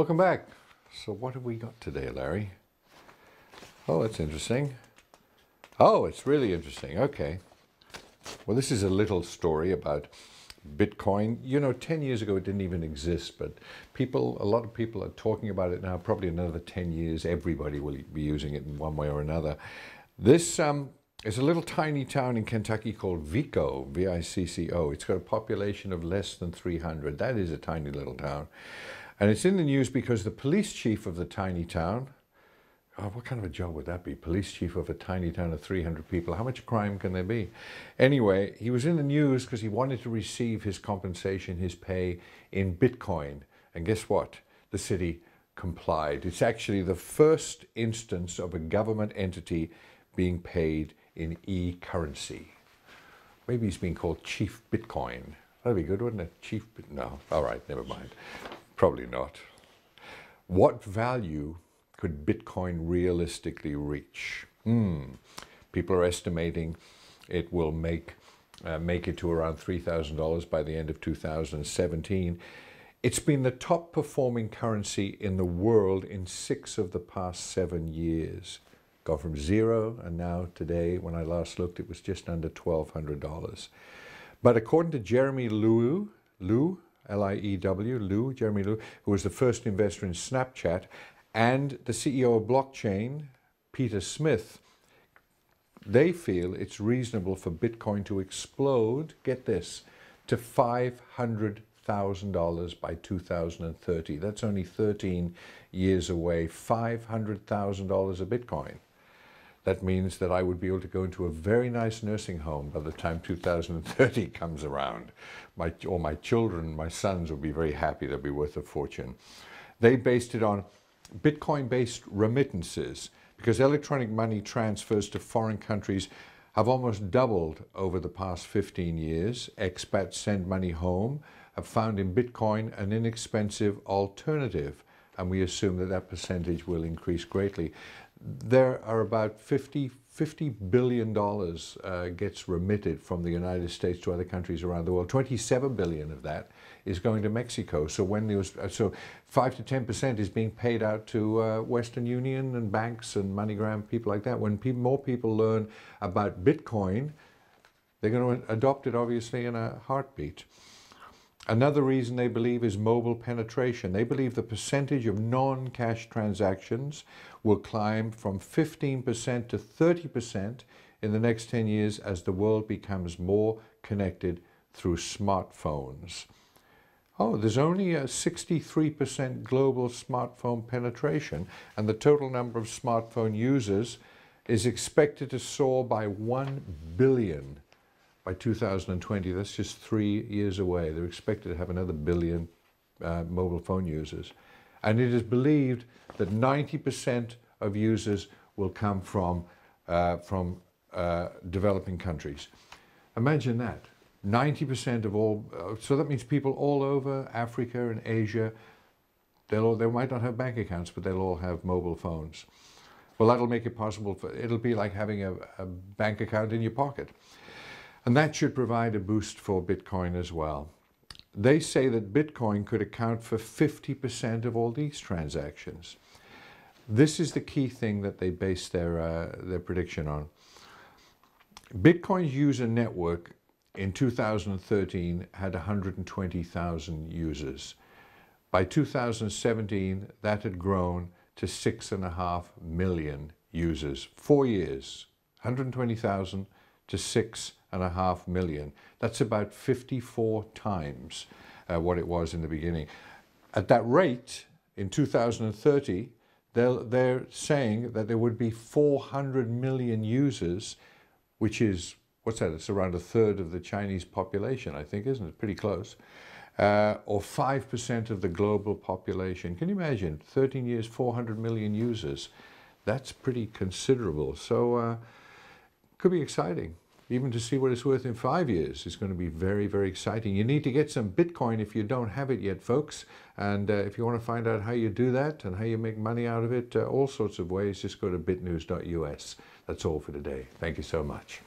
Welcome back. So what have we got today, Larry? Oh, that's interesting. Oh, it's really interesting. Okay. Well, this is a little story about Bitcoin. You know, 10 years ago it didn't even exist, but a lot of people are talking about it now. Probably another 10 years, everybody will be using it in one way or another. This is a little tiny town in Kentucky called Vico, V-I-C-C-O. It's got a population of less than 300. That is a tiny little town. And it's in the news because the police chief of the tiny town, oh, what kind of a job would that be? Police chief of a tiny town of 300 people. How much crime can there be? Anyway, he was in the news because he wanted to receive his compensation, his pay in Bitcoin. And guess what? The city complied. It's actually the first instance of a government entity being paid in e-currency. Maybe he's being called Chief Bitcoin. That'd be good, wouldn't it? Chief No. All right, never mind. Probably not. What value could Bitcoin realistically reach? People are estimating it will make it to around $3,000 by the end of 2017. It's been the top performing currency in the world in 6 of the past 7 years. Gone from 0, and now today, when I last looked, it was just under $1,200. But according to Jeremy Liu, L-I-E-W, Jeremy Liu, who was the first investor in Snapchat, and the CEO of blockchain, Peter Smith, they feel it's reasonable for Bitcoin to explode, get this, to $500,000 by 2030. That's only 13 years away. $500,000 a Bitcoin. That means that I would be able to go into a very nice nursing home by the time 2030 comes around. My children, my sons will be very happy. They'll be worth a fortune. They based it on Bitcoin-based remittances, because electronic money transfers to foreign countries have almost doubled over the past 15 years. Expats send money home, have found in Bitcoin an inexpensive alternative, and we assume that that percentage will increase greatly. There are about $50 billion gets remitted from the United States to other countries around the world. 27 billion of that is going to Mexico. So when there was, 5 to 10% is being paid out to Western Union and banks and MoneyGram, people like that. When more people learn about Bitcoin, they're going to adopt it obviously in a heartbeat. Another reason they believe is mobile penetration. They believe the percentage of non-cash transactions will climb from 15% to 30% in the next 10 years as the world becomes more connected through smartphones. Oh, there's only a 63% global smartphone penetration, and the total number of smartphone users is expected to soar by 1 billion. By 2020, that's just 3 years away. They're expected to have another billion mobile phone users. And it is believed that 90% of users will come from developing countries. Imagine that. 90% of all, so that means people all over Africa and Asia, they might not have bank accounts, but they'll all have mobile phones. Well, that'll make it possible it'll be like having a bank account in your pocket. And that should provide a boost for Bitcoin as well. They say that Bitcoin could account for 50% of all these transactions. This is the key thing that they base their prediction on. Bitcoin's user network in 2013 had 120,000 users. By 2017, that had grown to 6.5 million users. 4 years, 120,000 to 6.5 million. That's about 54 times what it was in the beginning. At that rate, in 2030, they're saying that there would be 400 million users, which is, what's that? It's around a third of the Chinese population, I think, isn't it? Pretty close. Or 5% of the global population. Can you imagine? 13 years, 400 million users. That's pretty considerable. So, could be exciting. Even to see what it's worth in 5 years is going to be very, very exciting. You need to get some Bitcoin if you don't have it yet, folks. And if you want to find out how you do that and how you make money out of it, all sorts of ways, just go to bitnews.us. That's all for today. Thank you so much.